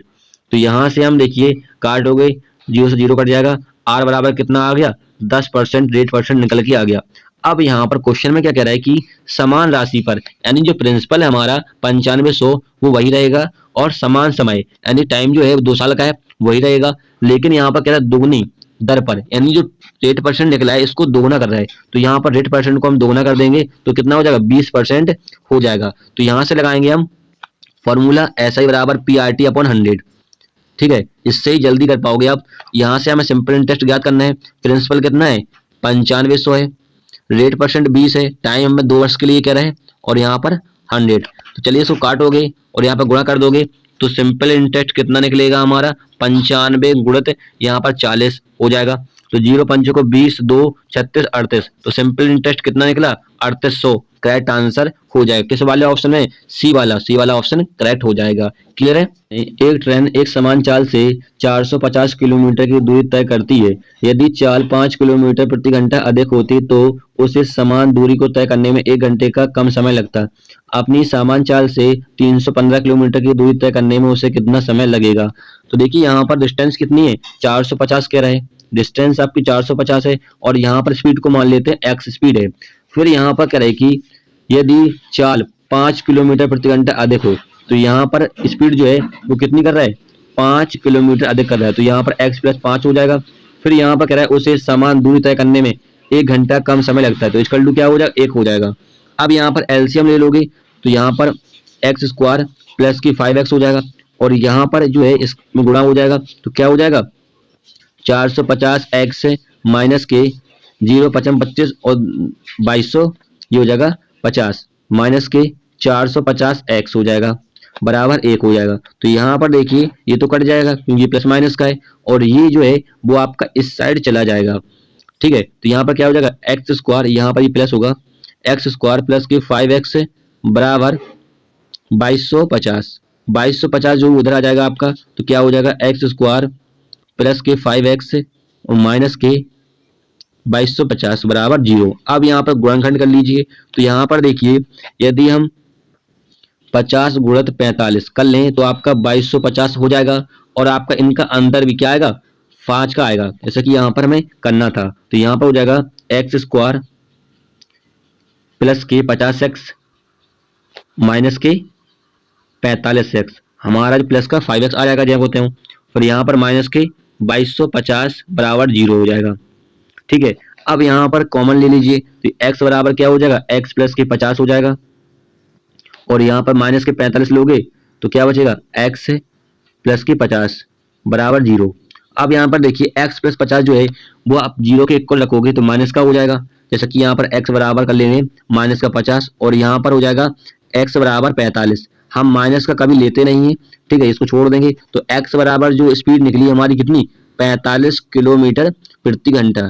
तो यहाँ से हम देखिए काटोगे, 0 से 0 कट जाएगा, r बराबर कितना आ गया 10% रेट परसेंट निकल के आ गया। अब यहाँ पर क्वेश्चन में क्या कह रहा है कि समान राशि पर, यानी जो प्रिंसिपल है हमारा 9500 वो वही रहेगा, और समान समय यानी टाइम जो है 2 साल का है वही रहेगा, लेकिन यहाँ पर कह रहा है दुगनी दर पर, यानी जो रेट परसेंट निकला है इसको दोगुना कर रहा है। तो यहाँ पर रेट परसेंट को हम दोगुना कर देंगे तो कितना हो जाएगा 20% हो जाएगा। तो यहाँ से लगाएंगे हम फॉर्मूला SI बराबर PRT/100, ठीक है। इससे ही जल्दी कर पाओगे आप। यहाँ से हमें सिंपल इंटरेस्ट ज्ञात करना है, प्रिंसिपल कितना है 9500 है, रेट परसेंट 20 है, टाइम हमें 2 वर्ष के लिए कह रहे हैं, और यहाँ पर 100। तो चलिए इसको काटोगे और यहाँ पर गुणा कर दोगे तो सिंपल इंटरेस्ट कितना निकलेगा हमारा 95 गुणित यहाँ पर 40 हो जाएगा। तो 0 5 को 20, 2 36 38, तो सिंपल इंटरेस्ट कितना निकला 3800, करेक्ट आंसर हो जाएगा। किस वाले ऑप्शन में, सी वाला ऑप्शन करेक्ट हो जाएगा। क्लियर है। एक ट्रेन एक समान चाल से 450 किलोमीटर की दूरी तय करती है। यदि चाल 5 किलोमीटर प्रति घंटा अधिक होती तो उसे समान दूरी को तय करने में 1 घंटे का कम समय लगता। अपनी समान चाल से 315 किलोमीटर की दूरी तय करने में उसे कितना समय लगेगा। तो देखिए यहाँ पर डिस्टेंस कितनी है 450 कह रहे हैं, डिस्टेंस आपकी 450 है, और यहाँ पर स्पीड को मान लेते हैं x स्पीड है। फिर यहाँ पर कह रहे हैं कि यदि चाल 5 किलोमीटर प्रति घंटा अधिक हो, तो यहाँ पर स्पीड जो है वो कितनी कर रहा है 5 किलोमीटर अधिक कर रहा है, तो यहाँ पर x + 5 हो जाएगा। फिर यहाँ पर कह रहा है उसे समान दूरी तय करने में 1 घंटा कम समय लगता है, तो इसका क्या हो जाएगा 1 हो जाएगा। अब यहाँ पर एलसीएम ले लोगे तो यहाँ पर x² + की 5x हो जाएगा, और यहाँ पर जो है इसमें गुणा हो जाएगा, तो क्या हो जाएगा 450x माइनस के 0 5 25 और 2200, ये हो जाएगा 50 माइनस के 450x हो जाएगा बराबर 1 हो जाएगा। तो यहाँ पर देखिए ये तो कट जाएगा क्योंकि प्लस माइनस का है, और ये जो है वो आपका इस साइड चला जाएगा, ठीक है। तो यहाँ पर क्या हो जाएगा x², यहाँ पर ये प्लस होगा x² + के 5x बराबर 2250, 2250 जो उधर आ जाएगा आपका, तो क्या हो जाएगा x² + के 5x और माइनस के 2250 बराबर 0। अब यहाँ पर गुणनखंड कर लीजिए, तो यहाँ पर देखिए यदि हम 50 गुणित 45 कर लें तो आपका 2250 हो जाएगा, और आपका इनका अंतर भी क्या आएगा 5 का आएगा, जैसा कि यहाँ पर हमें करना था। तो यहाँ पर हो जाएगा x² + के 50x माइनस के 45x, हमारा जो प्लस का 5x आ जाएगा जब होते हैं, और यहाँ पर माइनस के 2250 बराबर 0 हो जाएगा, ठीक है। अब यहाँ पर कॉमन ले लीजिए, तो x बराबर क्या हो जाएगा x + के 50 हो जाएगा, और यहाँ पर माइनस के 45 लोगे तो क्या बचेगा x + के 50 बराबर 0। अब यहाँ पर देखिए x + 50 जो है वो आप 0 के इक्वल रखोगे तो माइनस का हो जाएगा, जैसा कि यहाँ पर x बराबर कर लेंगे माइनस का 50, और यहाँ पर हो जाएगा x बराबर 45। हम माइनस का कभी लेते नहीं है, ठीक है, इसको छोड़ देंगे। तो x बराबर जो स्पीड निकली हमारी कितनी 45 किलोमीटर प्रति घंटा,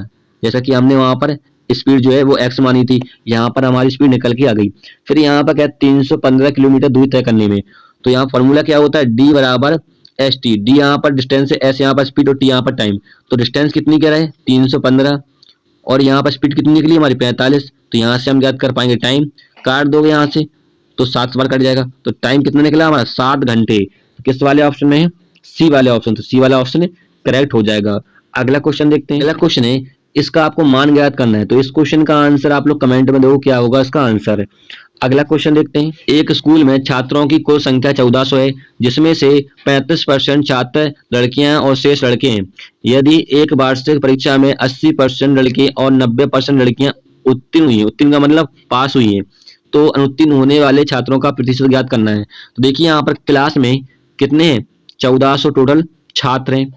जैसा कि हमने वहां पर स्पीड जो है वो x मानी थी, यहाँ पर हमारी स्पीड निकल के आ गई। फिर यहाँ पर क्या 315 किलोमीटर दूरी तय करने में, तो यहाँ फॉर्मूला क्या होता है d बराबर st, d यहाँ पर डिस्टेंस है, s यहाँ पर स्पीड और t यहाँ पर टाइम। तो डिस्टेंस कितनी कह रहे हैं 315, और यहाँ पर स्पीड कितनी निकली हमारी 45, तो यहाँ से हम ज्ञात कर पाएंगे टाइम, काट दोगे यहाँ से तो 7 बार कट जाएगा, तो टाइम कितना निकला हमारा 7 घंटे। किस वाले ऑप्शन में है सी वाले ऑप्शन, तो सी वाला ऑप्शन करेक्ट हो जाएगा। अगला क्वेश्चन देखते हैं। अगला क्वेश्चन है इसका आपको मान ज्ञात करना है, तो इस क्वेश्चन का आंसर आप लोग कमेंट में दो क्या होगा इसका आंसर। अगला क्वेश्चन देखते हैं। एक स्कूल में छात्रों की कुल संख्या 1400 है, जिसमें से 35% छात्र लड़कियां और शेष लड़के हैं। यदि एक वार्षिक परीक्षा में 80% लड़के और 90% लड़कियां उत्तीर्ण हुई हैं, उत्तीर्ण का मतलब पास हुई हैं, तो अनुत्तीर्ण होने वाले छात्रों का प्रतिशत ज्ञात करना है। तो देखिए यहाँ पर क्लास में कितने हैं, 1400 टोटल छात्र हैं,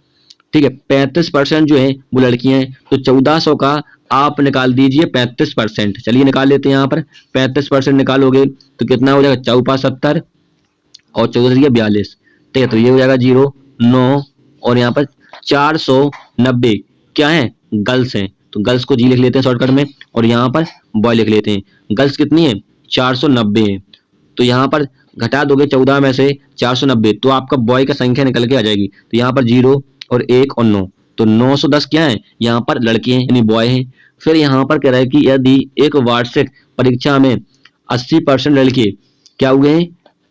ठीक है। 35% जो है वो लड़कियां हैं, तो 1400 का आप निकाल दीजिए 35%। चलिए निकाल लेते हैं। यहाँ पर 35% निकालोगे तो कितना हो जाएगा, 4×5 = 70 और 14 42, ठीक है। तो ये हो जाएगा 0 9 और यहाँ पर 490 क्या है, गर्ल्स हैं, तो गर्ल्स को जी लिख लेते हैं शॉर्टकट में और यहाँ पर बॉय लिख लेते हैं। गर्ल्स कितनी है, 490 है, तो यहाँ पर घटा दोगे 14 में से 490 तो आपका बॉय का संख्या निकल के आ जाएगी। तो यहाँ पर 0 और 1 और 9, तो 910 क्या है, यहाँ पर लड़के हैं यानी बॉय हैं। फिर यहाँ पर कह रहा है कि यदि एक वार्षिक परीक्षा में 80% लड़के क्या हुए हैं,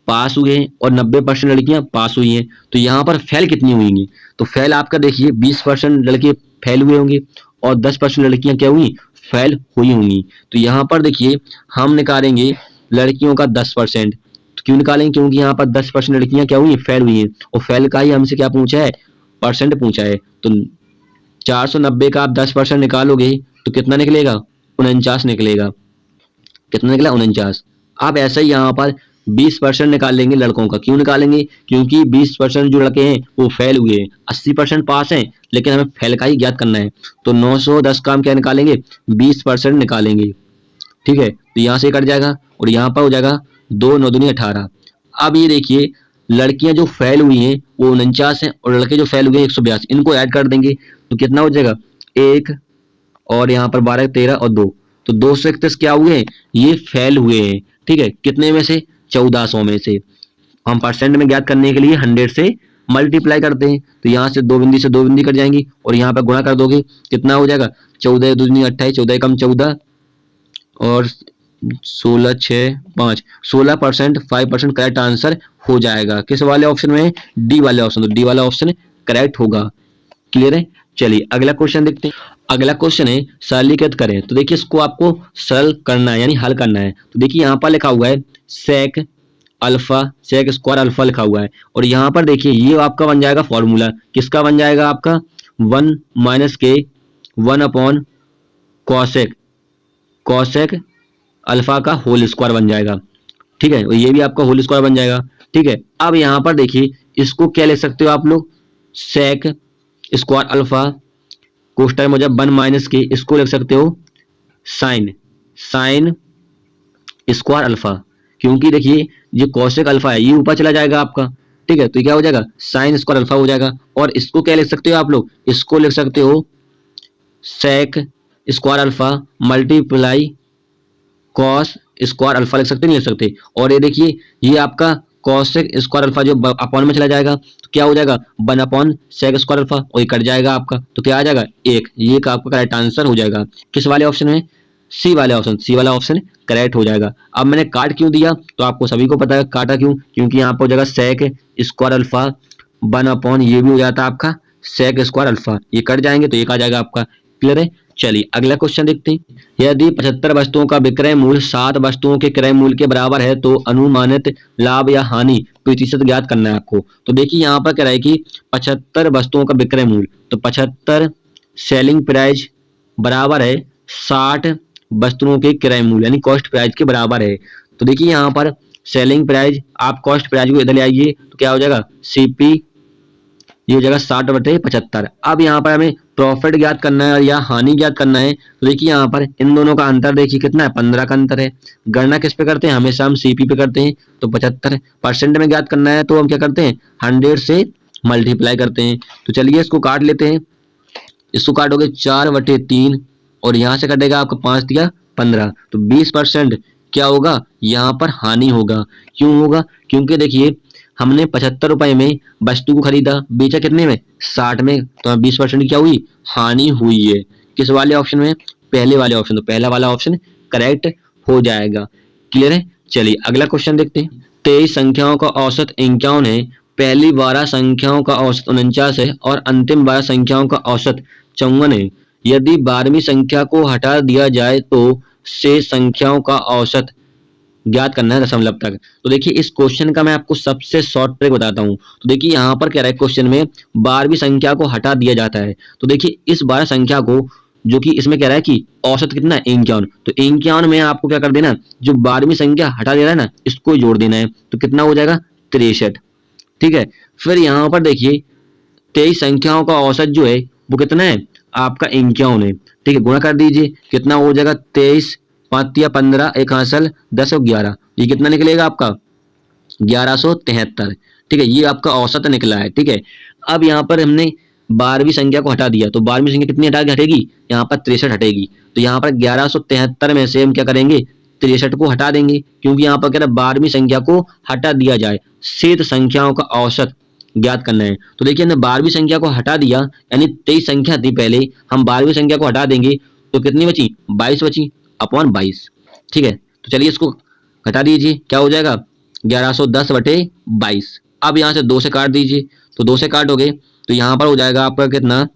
पास हुए हैं और 90% लड़कियां पास हुई हैं, तो यहाँ पर फेल कितनी हुई, तो फेल आपका देखिए 20% लड़के फेल हुए होंगे और 10% लड़कियां क्या हुई, फेल हुई होंगी। तो यहाँ पर देखिए हम निकालेंगे लड़कियों का 10%। तो क्यों निकालेंगे, क्योंकि यहाँ पर 10% लड़कियां क्या हुई, फेल हुई हैं, और फेल का ही हमसे क्या पूछा है, परसेंट पूछा है। तो 490 का आप 10% निकालोगे तो कितना निकलेगा, 49 निकलेगा। कितना निकला, 49। आप ऐसा ही यहाँ पर 20% निकाल लेंगे लड़कों का। क्यों निकालेंगे, क्योंकि 20% जो लड़के हैं वो फेल हुए हैं, 80% पास हैं, लेकिन हमें फेल का ही ज्ञात करना है। तो 910 का हम क्या निकालेंगे, 20% निकालेंगे, ठीक है। तो यहाँ से कट जाएगा और यहाँ पर हो जाएगा 2 9 दूनी 18। अब ये देखिए लड़कियां जो फेल हुई हैं वो 49 हैं और लड़के जो फेल हुए हैं 182, इनको ऐड कर देंगे तो कितना हो जाएगा, 1 और यहाँ पर 12 13 और 2, तो 231 क्या हुए हैं, ये फेल हुए हैं, ठीक है। कितने में से, 1400 में से। हम परसेंट में ज्ञात करने के लिए 100 से मल्टीप्लाई करते हैं, तो यहाँ से 2 बिंदी से 2 बिंदी कट जाएंगी और यहाँ पर गुणा कर दोगे कितना हो जाएगा, 14 दूनी 28, 14 कम 14 और 16 6 5, 16%, 5% करेक्ट आंसर हो जाएगा। किस वाले ऑप्शन में, डी वाले ऑप्शन, तो डी वाला ऑप्शन करेक्ट होगा। क्लियर है। चलिए अगला क्वेश्चन देखते हैं। अगला क्वेश्चन है सरलीकृत करें। तो देखिए इसको आपको सरल करना है यानी हल करना है। तो देखिए यहाँ पर लिखा हुआ है sec alpha, sec square alpha लिखा हुआ है और यहाँ पर देखिए ये आपका बन जाएगा फॉर्मूला, किसका बन जाएगा आपका, 1 - k 1 कॉसेक, कॉसेक अल्फा का होल स्क्वायर बन जाएगा, ठीक है। और ये भी आपका होल स्क्वायर बन जाएगा, ठीक है। अब यहाँ पर देखिए इसको क्या लिख सकते हो आप लोग, सेक स्क्वायर अल्फा कोष्टक में जब 1 - k, इसको लिख सकते हो साइन, साइन स्क्वायर अल्फा, क्योंकि देखिए ये कॉसेक अल्फा है ये ऊपर चला जाएगा आपका, ठीक है। तो क्या हो जाएगा, साइन स्क्वायर अल्फा हो जाएगा। और इसको क्या लिख सकते हो आप लोग, इसको लिख सकते हो sec square alpha multiply cos square alpha लिख सकते, नहीं लिख सकते। और ये देखिए ये आपका कॉसेक स्क्वायर अल्फा जो अपॉन में चला जाएगा तो क्या हो जाएगा, 1/सेक स्क्वायर अल्फा, और ये कट जाएगा आपका, तो क्या आ जाएगा 1। ये का आपका करेक्ट आंसर हो जाएगा। किस वाले ऑप्शन में, सी वाले ऑप्शन, सी वाला ऑप्शन करेक्ट हो जाएगा। अब मैंने काट क्यों दिया, तो आपको सभी को पता है काटा क्यों, क्योंकि यहाँ पर हो जाएगा सेक स्क्वायर अल्फा 1/, ये भी हो जाता है आपका सेक स्क्वायर अल्फा, ये कट जाएंगे तो एक आ जाएगा आपका। क्लियर है। चलिए अगला क्वेश्चन देखते हैं। यदि 75 वस्तुओं का विक्रय मूल्य 7 वस्तुओं के क्रय मूल्य के बराबर है तो अनुमानित लाभ या हानि प्रतिशत ज्ञात करना है आपको। तो देखिए यहाँ पर कह रहा है कि 75 वस्तुओं का विक्रय मूल्य, तो 75 सेलिंग प्राइस बराबर है 60 वस्तुओं के क्रय मूल्य यानी कॉस्ट प्राइस के बराबर है। तो देखिए यहाँ पर सेलिंग प्राइस, आप कॉस्ट प्राइस को इधर ले आइए तो क्या हो जाएगा, सीपी, ये हो जाएगा 60/75। अब यहाँ पर हमें प्रॉफिट ज्ञात करना है या हानि ज्ञात करना है। तो देखिए यहाँ पर इन दोनों का अंतर देखिए कितना है, 15 का अंतर है। गणना किस पे करते हैं, हमेशा हम सीपी पे करते हैं। तो 75% में ज्ञात करना है तो हम क्या करते हैं, 100 से मल्टीप्लाई करते हैं। तो चलिए इसको काट लेते हैं। इसको काटोगे 4/3 और यहाँ से कटेगा आपका 5 दिया 15, तो 20% क्या होगा, यहाँ पर हानि होगा। क्यों होगा, क्योंकि देखिए हमने 75 रुपए में वस्तु को खरीदा, बेचा कितने में, 60 में, तो 20% क्या हुई, हानि हुई है। किस वाले ऑप्शन में, पहले वाले ऑप्शन, तो पहला वाला ऑप्शन करेक्ट हो जाएगा। क्लियर है। चलिए अगला क्वेश्चन देखते हैं। 23 संख्याओं का औसत 51 है, पहली 12 संख्याओं का औसत 49 है और अंतिम 12 संख्याओं का औसत 54 है। यदि 12वीं संख्या को हटा दिया जाए तो शेष संख्याओं का औसत ज्ञात करना है दशमलव तक। तो देखिए इस क्वेश्चन का मैं आपको सबसे शॉर्ट ट्रिक बताता हूँ। तो देखिए यहाँ पर क्या रहा है, क्वेश्चन में 12वीं संख्या को हटा दिया जाता है। तो देखिए इस 12 संख्या को, जो कि इसमें कह रहा है कि औसत कितना है 51, तो 51 में आपको क्या कर देना, जो 12वीं संख्या हटा दे रहा है ना, इसको जोड़ देना है। तो कितना हो जाएगा 63। ठीक है, फिर यहाँ पर देखिए 23 संख्याओं का औसत जो है वो कितना है आपका 51 है। ठीक है, गुणा कर दीजिए, कितना हो जाएगा 23, 5 या 15, एक हासिल 10 और 11, ये कितना निकलेगा आपका 1173। ठीक है, ये आपका औसत निकला है। ठीक है, अब यहाँ पर हमने 12वीं संख्या को हटा दिया, तो 12वीं संख्या कितनी हटेगी, यहाँ पर 63 हटेगी। तो यहाँ पर 1173 में से हम क्या करेंगे, 63 को हटा देंगे, क्योंकि यहाँ पर कह रहा है 12वीं संख्या को हटा दिया जाए, शेष संख्याओं का औसत ज्ञात करना है। तो देखिए हमने 12वीं संख्या को हटा दिया, यानी 23 संख्या थी पहले, हम 12वीं संख्या को हटा देंगे तो कितनी बची, 22 बची, अपॉन 22। ठीक है, तो चलिए इसको घटा दीजिए, क्या हो जाएगा 1110/22। अब यहाँ से 2 से काट दीजिए, तो 2 से काटोगे तो यहाँ पर हो जाएगा आपका कितना,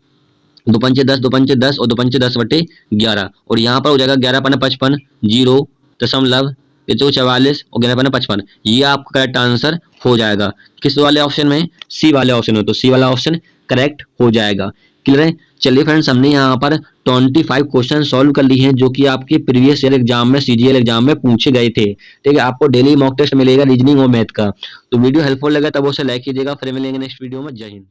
2 पंचे 10, 2 पंचे 10 और 2 पंचे 10/11, और यहाँ पर हो जाएगा 11 पन्ना 55, 0.44 और 11 पन्ना 55। ये आपका करेक्ट आंसर हो जाएगा किस वाले ऑप्शन में, सी वाले ऑप्शन में। तो सी वाला ऑप्शन करेक्ट हो जाएगा। क्लियर है। चलिए फ्रेंड्स, हमने यहाँ पर 25 क्वेश्चन सॉल्व कर लिए हैं, जो कि आपके प्रीवियस ईयर एग्जाम में, सीजीएल एग्जाम में पूछे गए थे। ठीक है, आपको डेली मॉक टेस्ट मिलेगा रीजनिंग और मैथ का। तो वीडियो हेल्पफुल लगा तब उसे लाइक कीजिएगा। फिर मिलेंगे नेक्स्ट वीडियो में। जय हिंद।